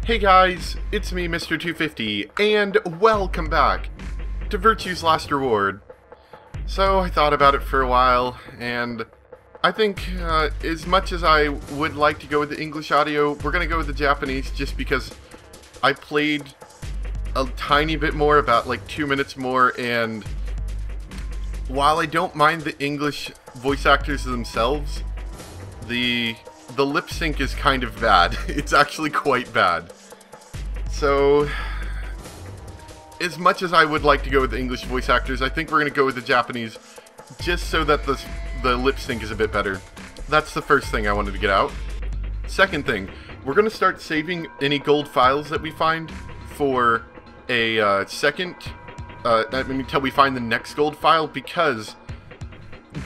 Hey guys, it's me, Mr. 250, and welcome back to Virtue's Last Reward. So, I thought about it for a while, and I think as much as I would like to go with the English audio, we're going to go with the Japanese just because I played a tiny bit more, about like 2 minutes more, and while I don't mind the English voice actors themselves, the lip sync is kind of bad. It's actually quite bad. So, as much as I would like to go with the English voice actors, I think we're going to go with the Japanese just so that the lip sync is a bit better. That's the first thing I wanted to get out. Second thing, we're going to start saving any gold files that we find for a second, until we find the next gold file, because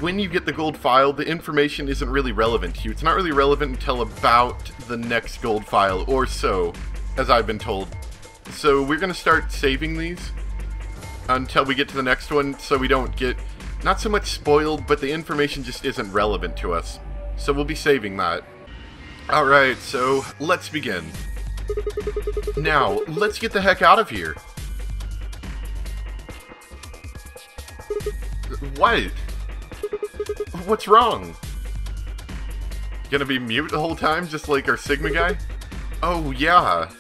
when you get the gold file, the information isn't really relevant to you. It's not really relevant until about the next gold file, or so, as I've been told. So we're going to start saving these until we get to the next one, so we don't get, not so much spoiled, but the information just isn't relevant to us. So we'll be saving that. Alright, so let's begin. Now, let's get the heck out of here. What? What's wrong? Gonna be mute the whole time, just like our Sigma guy? Oh, yeah.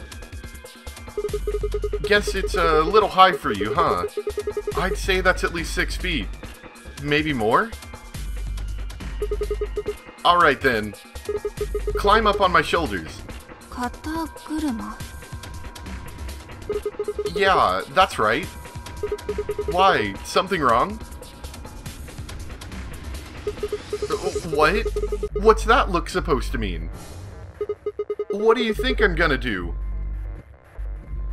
Guess it's a little high for you, huh? I'd say that's at least 6 feet. Maybe more? Alright then. Climb up on my shoulders. Yeah, that's right. Why? Something wrong? What? What's that look supposed to mean? What do you think I'm gonna do?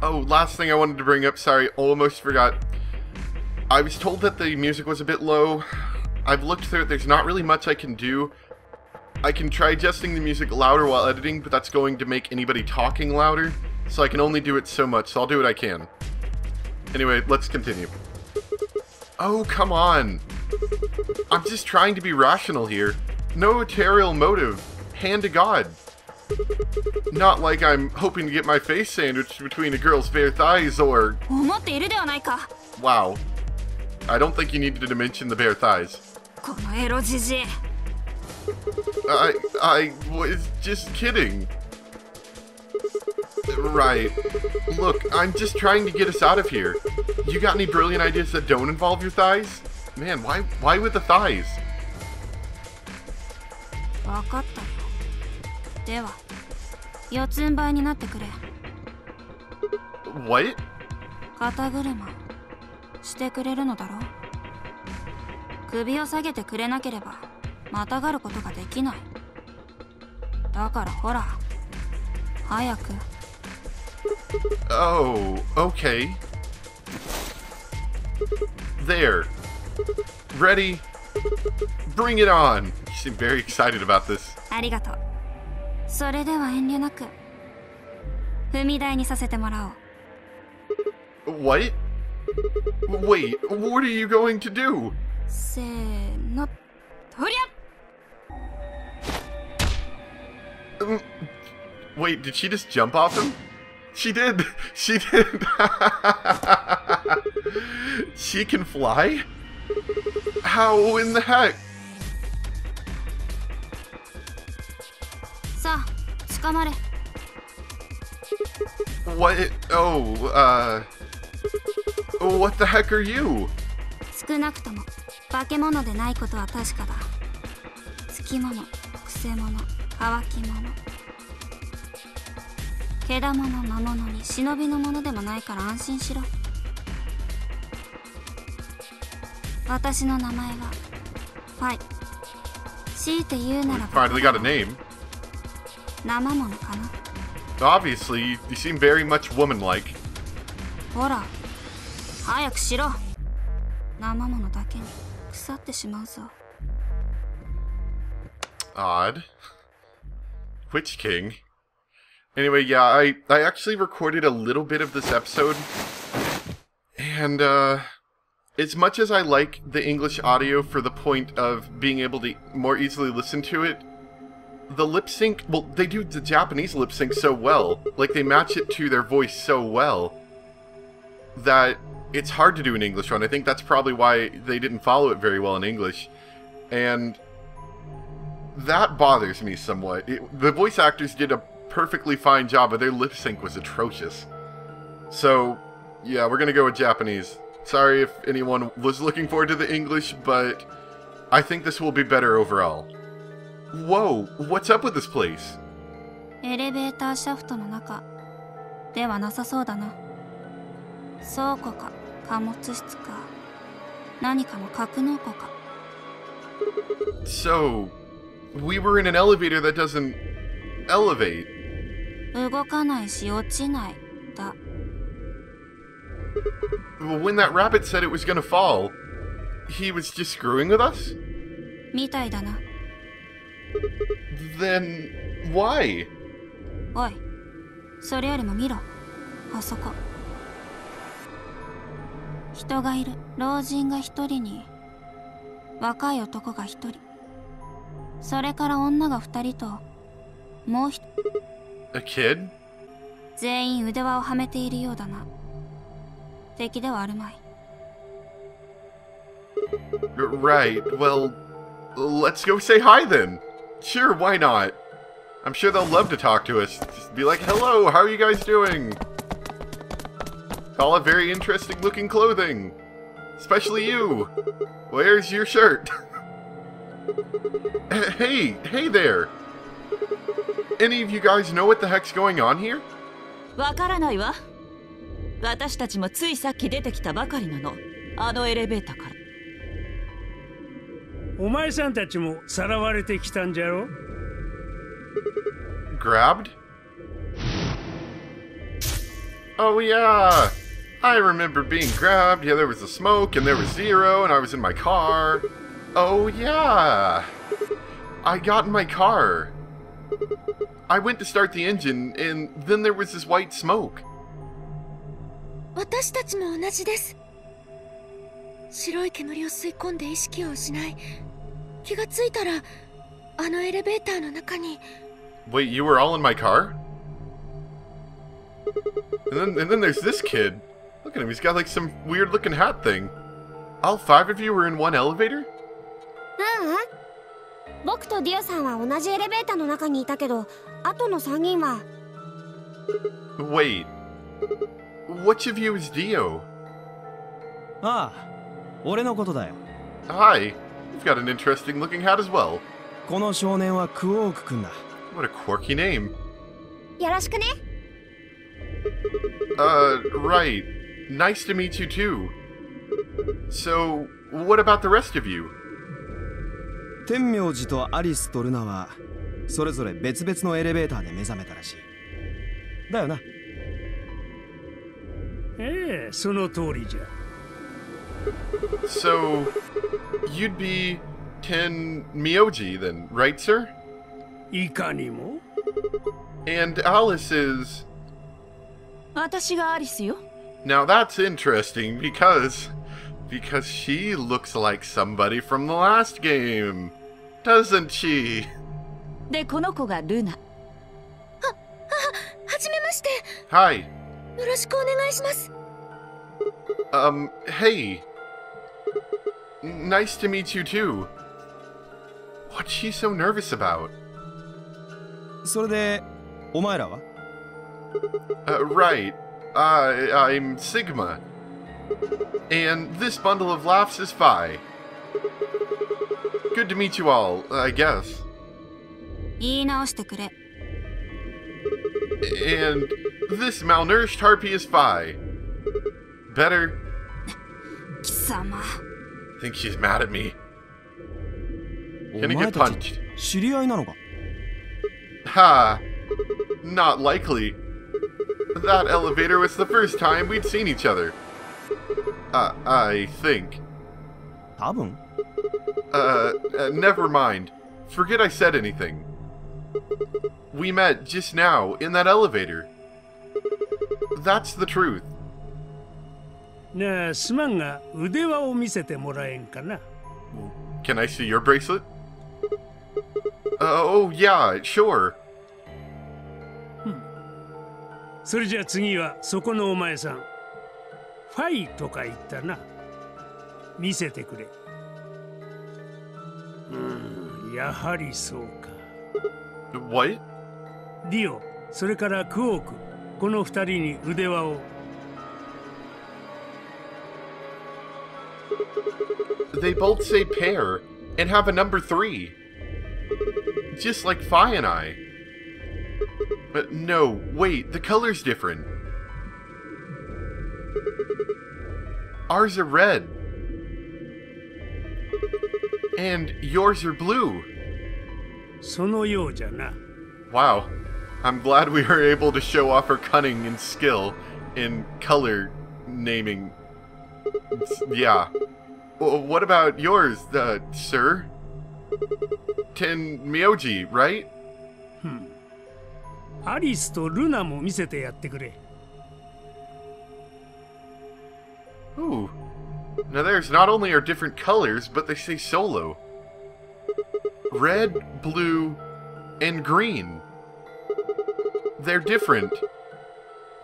Oh, last thing I wanted to bring up, sorry, almost forgot. I was told that the music was a bit low. I've looked through it, there's not really much I can do. I can try adjusting the music louder while editing, but that's going to make anybody talking louder, so I can only do it so much, so I'll do what I can. Anyway, let's continue. Oh, come on! I'm just trying to be rational here. No ulterior motive. Hand to God. Not like I'm hoping to get my face sandwiched between a girl's bare thighs or... Wow. I don't think you needed to mention the bare thighs. I was just kidding. Right. Look, I'm just trying to get us out of here. You got any brilliant ideas that don't involve your thighs? Man, why with the thighs? What? Oh, okay. There. Ready? Bring it on! You seem very excited about this. What? Wait, what are you going to do? Wait, did she just jump off him? She did! She did! She can fly? How in the heck? What? Oh, what the heck are you? Finally got a name. Obviously, you seem very much woman-like. Odd. Witch King. Anyway, yeah, I actually recorded a little bit of this episode, and as much as I like the English audio for the point of being able to more easily listen to it, the lip sync, well, they do the Japanese lip sync so well. Like, they match it to their voice so well that it's hard to do an English one. I think that's probably why they didn't follow it very well in English. And that bothers me somewhat. The voice actors did a perfectly fine job, but their lip sync was atrocious. So, yeah, we're gonna go with Japanese. Sorry if anyone was looking forward to the English, but I think this will be better overall. Whoa, what's up with this place? エレベーターシャフトの中ではなさそうだな。倉庫か貨物室か何かの格納庫か。So, we were in an elevator that doesn't elevate. 動かないし落ちないだ。When that rabbit said it was gonna fall, he was just screwing with us? みたいだな。Then, why? おい、それよりも見ろ。あそこ。人がいる。老人が一人に、若い男が一人。それから女が二人と、もう一人。A kid? 全員腕輪をはめているようだな。敵ではあるまい。Right, well, let's go say hi then. Sure, why not? I'm sure they'll love to talk to us. Just be like, hello, how are you guys doing? All have very interesting looking clothing. Especially you. Where's your shirt? Hey there. Any of you guys know what the heck's going on here? わからないわ。私たちもついさっき出てきたばかりなの。あのエレベーターから。お前さんたちもさらわれてきたんじゃろ? Grabbed? Oh yeah! I remember being grabbed. Yeah, there was a smoke and there was Zero and I was in my car. Oh yeah! I got in my car. I went to start the engine and then there was this white smoke. 私たちも同じです。白い煙を吸い込んで意識を失い、気がついたらあのエレベーターの中に。 Wait, you were all in my car? And then there's this kid. Look at him, he's got like some weird looking hat thing. All 5 of you were in one elevator? 僕とディオさんは同じエレベーターの中にいたけど、あとの3人は。Wait. Which of you is Dio? ああ、俺のことだよ。 Hi. You've got an interesting looking hat as well. この少年はクオーク君だ。What a quirky name. よろしくね。Right. Nice to meet you too. So, what about the rest of you? 天明寺とアリスとルナはそれぞれ別々のエレベーターで目覚めたらしい。だよな。ええ、その通りじゃ。So, you'd be Ten Myoji then, right, sir? いかにも。And Alice is... 私がアリスよ。 Now that's interesting because she looks like somebody from the last game, doesn't she? で、この子がルナ。はじめまして。 Hi. よろしくお願いします。Hey. Nice to meet you too. What's she so nervous about? それで、お前らは? Right. I'm Sigma. And this bundle of laughs is Phi. Good to meet you all, I guess. 言い直してくれ。 And this malnourished harpy is Phi. Better? 貴様。 I think she's mad at me. お Gonna 前 get た punched. ち知り合いなのか? Ha! Not likely. That elevator was the first time we'd seen each other. I think. 多分? Never mind. Forget I said anything. We met just now in that elevator. That's the truth. なあ、すまんが腕輪を見せてもらえんかな。 Can I see your bracelet? Oh, yeah, sure. それじゃあ次はそこのお前さん。ファイとか言ったな。見せてくれ。やはりそうか。What? ディオ、それからクオーク、この二人に腕輪を。They both say pair and have a number 3. Just like Phi and I. But no, wait, the color's different. Ours are red. And yours are blue. そのようじゃな。Wow. I'm glad we were able to show off our cunning and skill in color naming. Yeah. What about yours, sir? Tenmyoji, right? アリスとルナも見せてやってくれ。Ooh. Now there's not only are different colors, but they say solo. Red, blue, and green. They're different.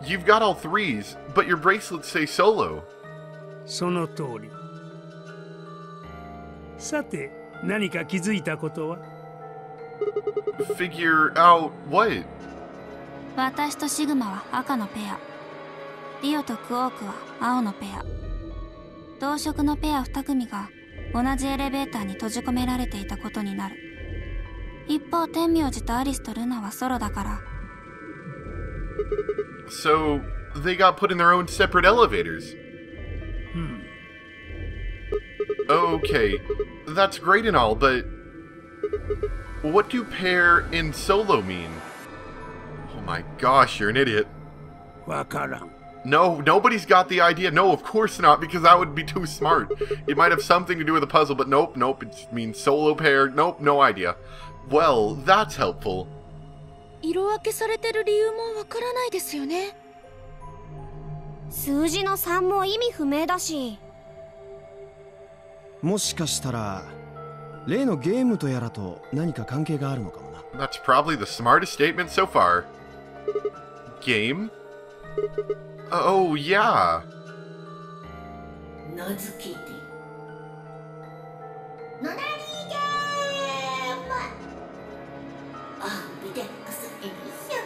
You've got all 3s, but your bracelets say solo. その通り。さて、何か気づいたことは？ Figure out what? 私とシグマは赤のペア、ディオとクオークは青のペア。同色のペア2組が同じエレベーターに閉じ込められていたことになる。一方、天明寺とアリスとルナはソロだから。So, they got put in their own separate elevators. Okay, that's great and all, but what do pair and solo mean? Oh my gosh, you're an idiot. わからん。 No, nobody's got the idea. No, of course not, because that would be too smart. It might have something to do with the puzzle, but nope, it means solo pair. Nope, no idea. Well, that's helpful. 色分けされてる理由もわからないですよね。数字の3も意味不明だし。もしかしたら例のゲームとやらと何か関係があるのかもな。 That's probably the smartest statement so far. Game? Oh, yeah. 名付けてノナリーゲームアンビデックスエディシ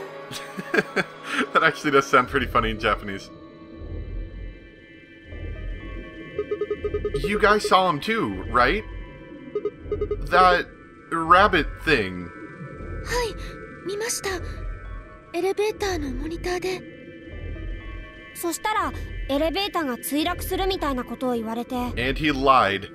ョン That actually does sound pretty funny in Japanese. You guys saw him too, right? That rabbit thing. はい、見ました。エレベーターのモニターで。そしたらエレベーターが墜落するみたいなことを言われて。 And he lied.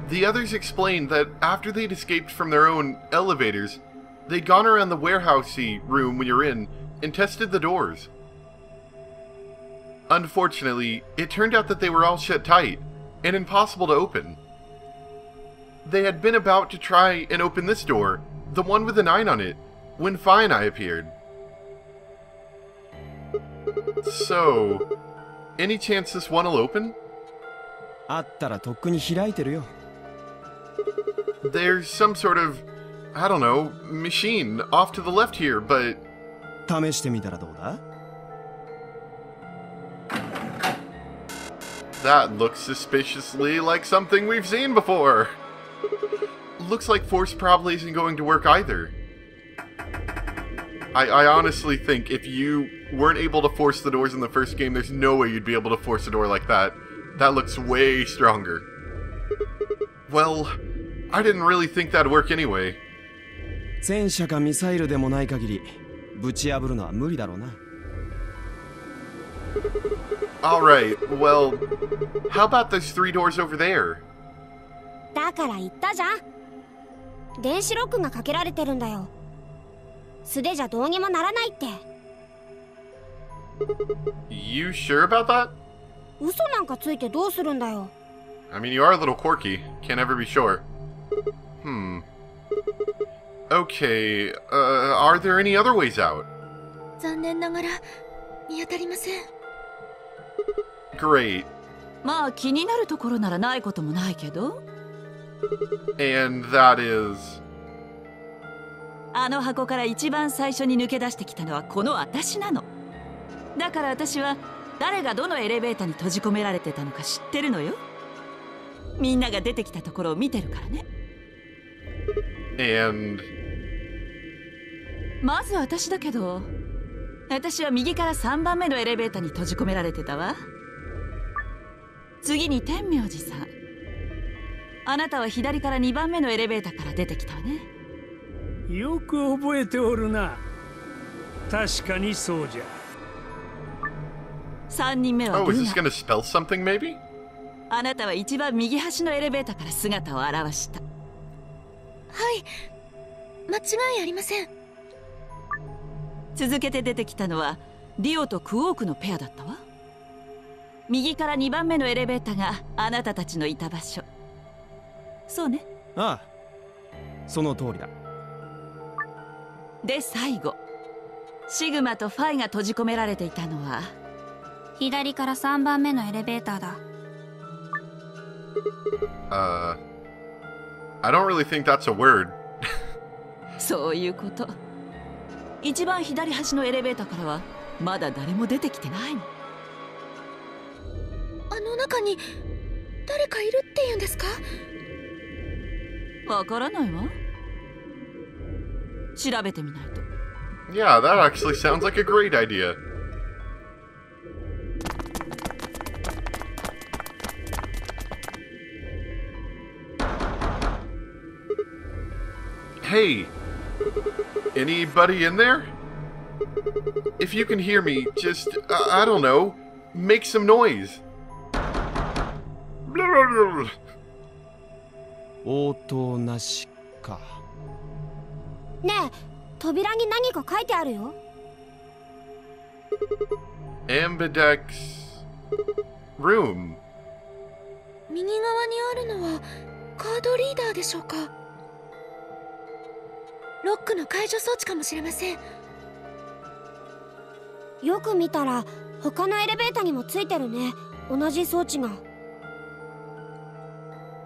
The others explained that after they'd escaped from their own elevators, they'd gone around the warehousey room when you're in and tested the doors. Unfortunately, it turned out that they were all shut tight and impossible to open. They had been about to try and open this door, the one with the 9 on it, when Phi and I appeared. So, any chance this one will open? あったらとっくに開いてるよ。 There's some sort of, I don't know, machine off to the left here, but... 試してみたらどうだ？ That looks suspiciously like something we've seen before. Looks like force probably isn't going to work either. I honestly think if you weren't able to force the doors in the first game, there's no way you'd be able to force a door like that. That looks way stronger. Well, I didn't really think that'd work anyway. 戦車かミサイルでもない限りぶち破るのは無理だろうな。 Alright, well, how about those 3 doors over there? だから言ったじゃん。電子ロックがかけられてるんだよ。素手じゃどうにもならないって。 You sure about that? 嘘なんかついてどうするんだよ。 I mean, you are a little quirky. Can't ever be sure. Okay, are there any other ways out? 残念ながら見当たりません。 Great. まあ気になるところならないこともないけど。And that is... あの箱から一番最初に抜け出してきたのはこの私なの。だから私は誰がどのエレベーターに閉じ込められてたのか知ってるのよ。みんなが出てきたところを見てるからね。And... まず私だけど、私は右から3番目のエレベーターに閉じ込められてたわ。次に天明寺さん。あなたは左から2番目のエレベーターから出てきたわね。よく覚えておるな。確かにそうじゃ。3人目はル Oh, is ナ。 this gonna spell something, maybe? あなたは一番右端のエレベーターから姿を現した。はい、間違いありません。続けて出てきたのはリオとクオークのペアだったわ。右から2番目のエレベーターがあなたたちのいた場所。そうね。ああ、その通りだ。で最後、シグマとファイが閉じ込められていたのは左から3番目のエレベーターだ。I don't really think that's a word. そういうこと。一番左端のエレベーターからはまだ誰も出てきてないの。あの中に誰かいるっていうんですか？わからないわ。調べてみないと。Yeah, that actually sounds like a great idea. Hey, anybody in there? If you can hear me, just, I don't know, make some noise. 応答なしか。ねえ、扉に何か書いてあるよ。Ambidex room. 右側にあるのはカードリーダーでしょうか？ロックの解除装置かもしれません。よく見たら他のエレベーターにもついてるね、同じ装置が。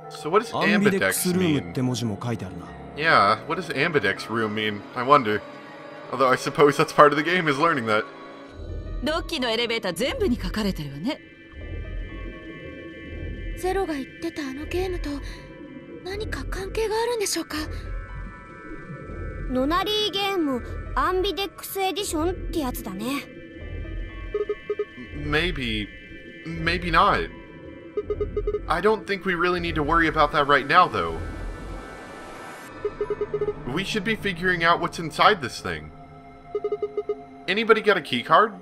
So what does アンビデック ambidex スルームっ mean? て文字も書いてあるな。Yeah, what does ambidex room mean? I wonder. Although I suppose that's part of the game is learning that. ロッキーのエレベーター全部に書かれてるわね。ゼロが言ってたあのゲームと何か関係があるんでしょうか？ノナリーゲームアンビデックスエディションってやつだね。Maybe not. I don't think we really need to worry about that right now, though. We should be figuring out what's inside this thing. Anybody got a key card?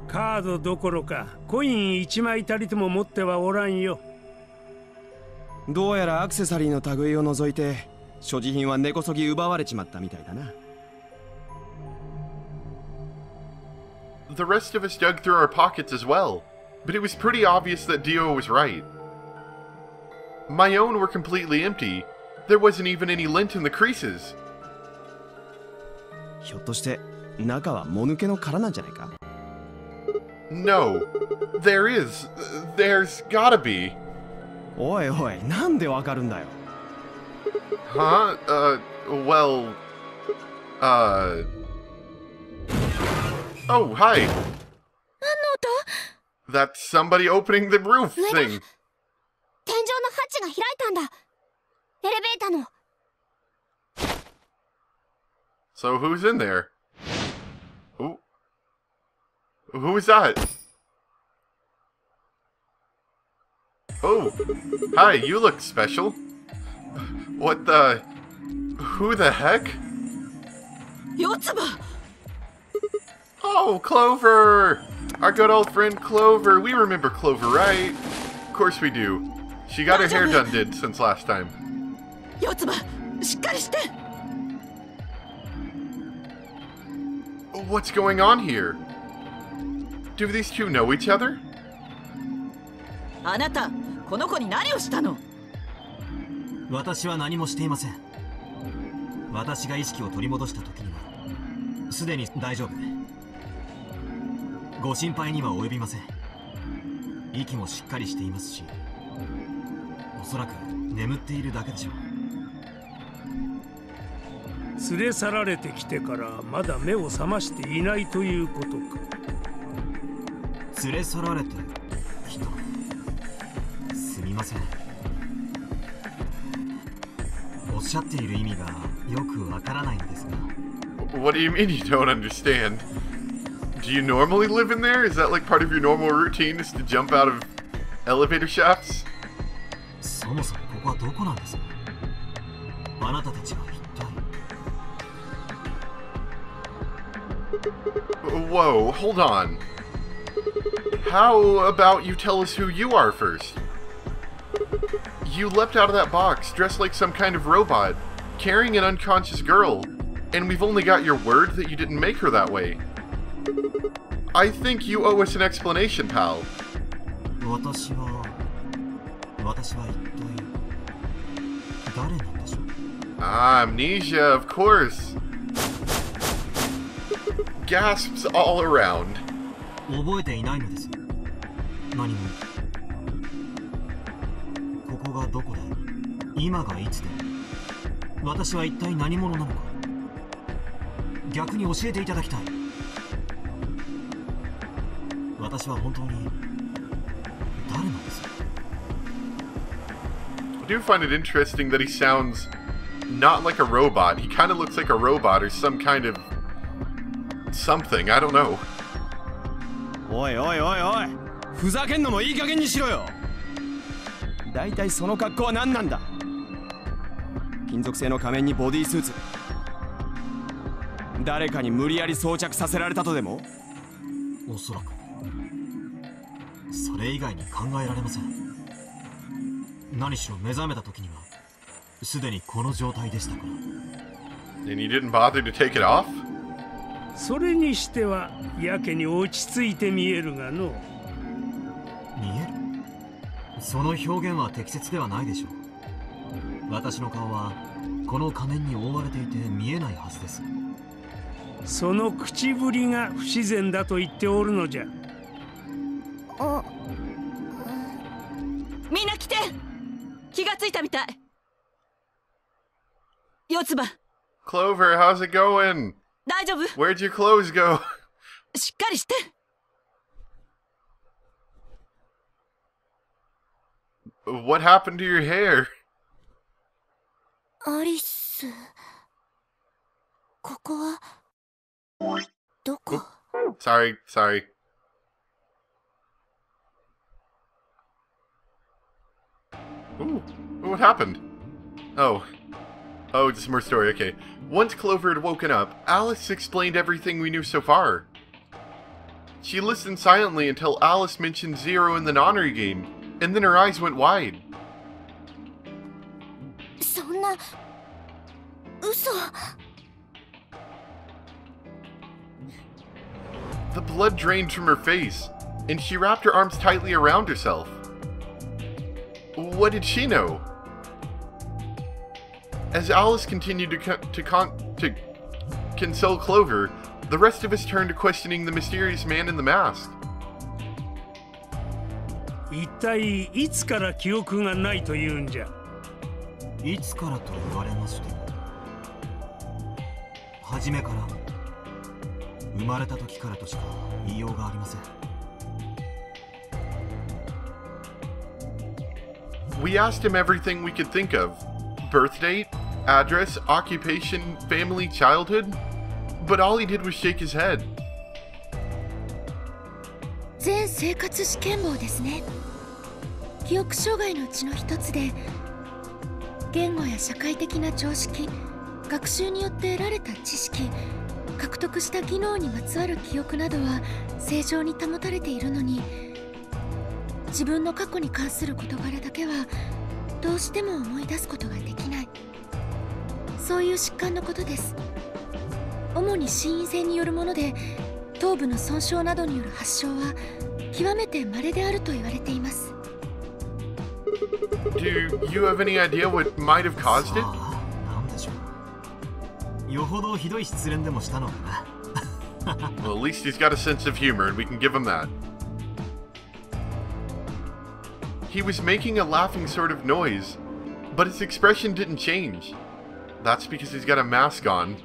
カードどころかコイン1枚たりとも持ってはおらんよ。どうやらアクセサリーの類を除いて所持品は根こそぎ奪われちまったみたいだな。The rest of us dug through our pockets as well, but it was pretty obvious that Dio was right. My own were completely empty. There wasn't even any lint in the creases. ひょっとして中はもぬけの殻なんじゃないか？ No, there is. There's gotta be. おいおい、なんでわかるんだよ。Huh? Well... Oh, hi. 何の音？ That's somebody opening the roof 上だ。 thing. 天井のハッチが開いたんだ。エレベーターの。So who's in there? Who is that? Oh, hi, you look special. What the... Who the heck? 四つ葉。 Oh, Clover! Our good old friend Clover. We remember Clover, right? Of course we do. She got her hair done did since last time. 四つ葉、しっかりして。 What's going on here? Do these two know each other? あなた、この子に何をしたの？私は何もしていません。私が意識を取り戻した時にはすでに大丈夫で、ご心配には及びません。息もしっかりしていますし、おそらく眠っているだけでしょう。連れ去られてきてからまだ目を覚ましていないということか。連れ去られてきた。すみません。おっしゃっている意味がよくわからないのですが。What do you mean you don't understand? Do you normally live in there? Is that like part of your normal routine is to jump out of elevator shafts? そもそもここはどこなんですか？あなたたちは一体。Whoa, hold on. How about you tell us who you are first? You leapt out of that box dressed like some kind of robot, carrying an unconscious girl, and we've only got your word that you didn't make her that way. I think you owe us an explanation, pal. 私は一体誰なんでしょう。Ah, amnesia, of course. Gasps all around. 覚えていないのです。何も。ここがどこで、今がいつで、私は一体何者なのか。逆に教えていただきたい。私は本当に誰なんです？ I do find it interesting that he sounds not like a robot. He kind of looks like a robot or some kind of something. I don't know. おいおいおいおい、ふざけんのもいい加減にしろよ。だいたいその格好は何なんだ？金属製の仮面にボディースーツ。誰かに無理やり装着させられたとでも？おそらくそれ以外に考えられません。何しろ目覚めた時にはすでにこの状態でしたから。 And you didn't bother to take it off? それにしてはやけに落ち着いて見えるがの。見える？その表現は適切ではないでしょう。私の顔はこの仮面に覆われていて見えないはずです。その口ぶりが不自然だと言っておるのじゃ。みんな来て。気がついたみたい。四つ葉。 Clover, how's it going? 大丈夫？ Where'd your clothes go? しっかりして。What happened to your hair? アリス、ここはどこ？ Sorry. Ooh, what happened? Oh, just more story, okay. Once Clover had woken up, Alice explained everything we knew so far. She listened silently until Alice mentioned Zero in the Nonary game, and then her eyes went wide. そんな嘘。 The blood drained from her face, and she wrapped her arms tightly around herself. What did she know? As Alice continued to console Clover, the rest of us turned to questioning the mysterious man in the mask. 一体いつから記憶がないというんじゃ。いつからと言われましても、初めから、生まれた時からとしか言いようがありません。We asked him everything we could think of. Birth date, address, occupation, family, childhood. But all he did was shake his head. 全生活試験簿ですね。記憶障害のうちの一つで、言語や社会的な常識、学習によって得られた知識、獲得した技能にまつわる記憶などは正常に保たれているのに、自分の過去に関する事柄だけはどうしても思い出すことができない。そういう疾患のことです。主に心因性によるもので、頭部の損傷などによる発症は極めて稀であると言われています。Do you have any idea what might have caused it? なんでしょう。よほどひどい失恋でもしたのかな。Well, at least he's got a sense of humor, and we can give him that. He was making a laughing sort of noise, but his expression didn't change. That's because he's got a mask on.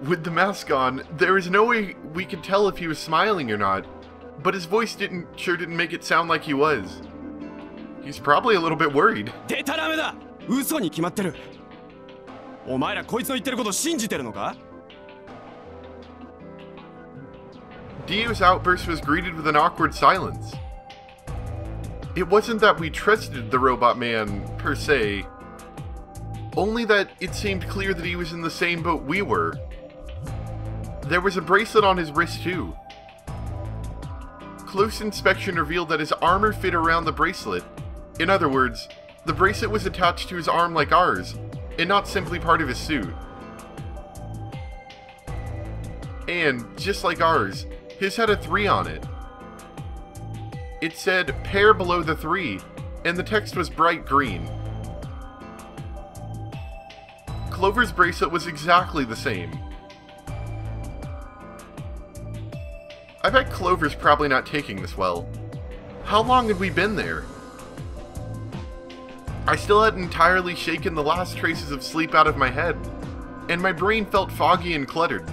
With the mask on, there is no way we could tell if he was smiling or not, but his voice sure didn't make it sound like he was. He's probably a little bit worried. でたらめだ。嘘に決まってる。お前らこいつの言ってること信じてるのか？ Dio's outburst was greeted with an awkward silence. It wasn't that we trusted the robot man, per se, only that it seemed clear that he was in the same boat we were. There was a bracelet on his wrist too. Close inspection revealed that his armor fit around the bracelet. In other words, the bracelet was attached to his arm like ours, and not simply part of his suit. And, just like ours, his had a 3 on it. It said, pair below the 3, and the text was bright green. Clover's bracelet was exactly the same. I bet Clover's probably not taking this well. How long had we been there? I still hadn't entirely shaken the last traces of sleep out of my head, and my brain felt foggy and cluttered.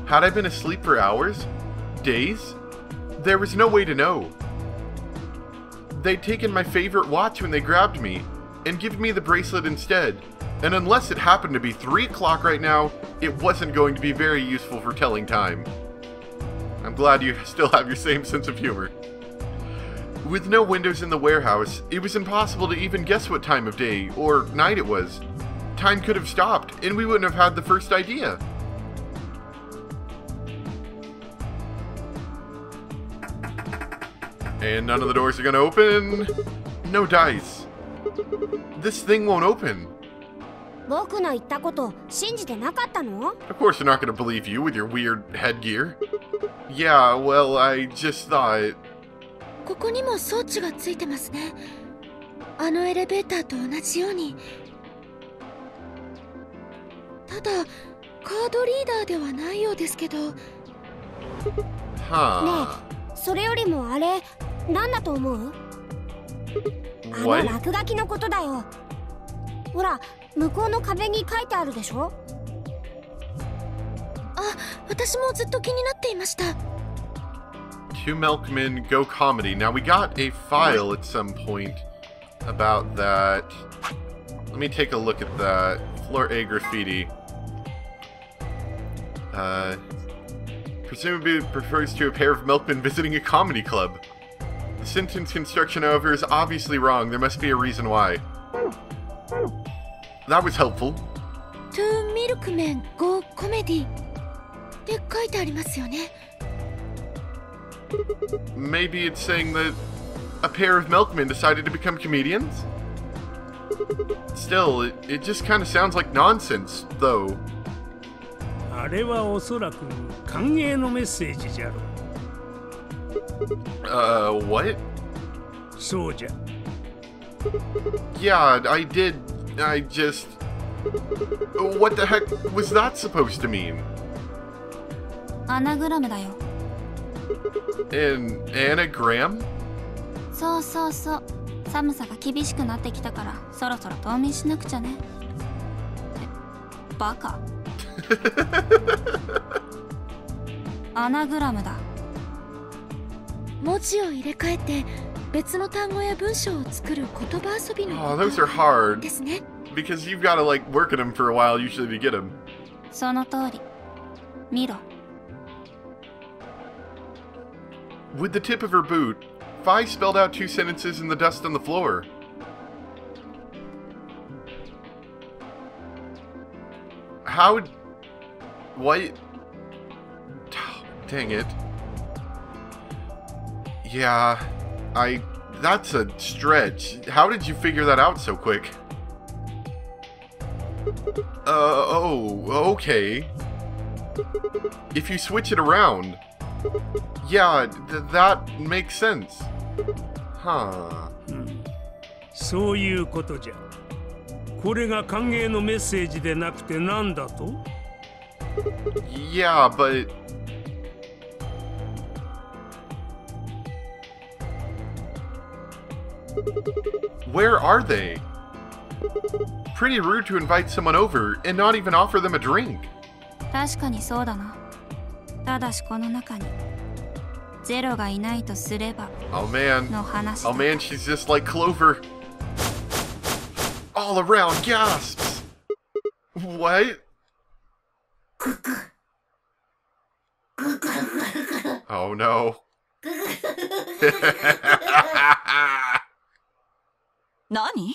Had I been asleep for hours? Days? There was no way to know. They'd taken my favorite watch when they grabbed me, and given me the bracelet instead, and unless it happened to be 3 o'clock right now, it wasn't going to be very useful for telling time. I'm glad you still have your same sense of humor. With no windows in the warehouse, it was impossible to even guess what time of day or night it was. Time could have stopped, and we wouldn't have had the first idea. And none of the doors are gonna open. No dice. This thing won't open. 僕の言ったこと信じてなかったの？ Of course they're not gonna believe you with your weird headgear. Yeah, well, I just thought... ここにも装置がついてますね。あのエレベーターと同じように。ただ、カードリーダーではないようですけど。はねえ、それよりもあれ、何だと思う？あの落書きのことだよ。ほら、向こうの壁に書いてあるでしょ？あ、私もずっと気になっていました。Two Milkmen Go Comedy. Now we got a file at some point about that. Let me take a look at that. Floor A graffiti. Presumably refers to a pair of milkmen visiting a comedy club. The sentence construction, however, is obviously wrong. There must be a reason why. That was helpful. Two Milkmen Go Comedy って書いてありますよね。Maybe it's saying that a pair of milkmen decided to become comedians? Still, it just kind of sounds like nonsense, though. あれはおそらく歓迎のメッセージじゃろ。What? そうじゃ。Yeah, I did. I just... What the heck was that supposed to mean? アナグラムだよ。An anagram? そうそうそう。寒さが厳しくなってきたからそろそろ冬眠しなくちゃね。バカ。アナグラムだ。文字を入れ替えて別の単語や文章を作る言葉遊びの Oh, those are hard. ですね。Because you've got to like work at them for a while usually to get them. その通り。見ろ。With the tip of her boot, Fi spelled out 2 sentences in the dust on the floor. How... What? Dang it. Yeah, that's a stretch. How did you figure that out so quick? Okay. If you switch it around... Yeah, that makes sense. Huh. そういうことじゃ。これが歓迎のメッセージでなくて何だと？ Yeah, but... Where are they? Pretty rude to invite someone over and not even offer them a drink. 確かにそうだな。ただしこの中にゼロがいないとすれば Oh man. の話だ。 Oh man, she's just like Clover. All around gasps. What? Oh no. 何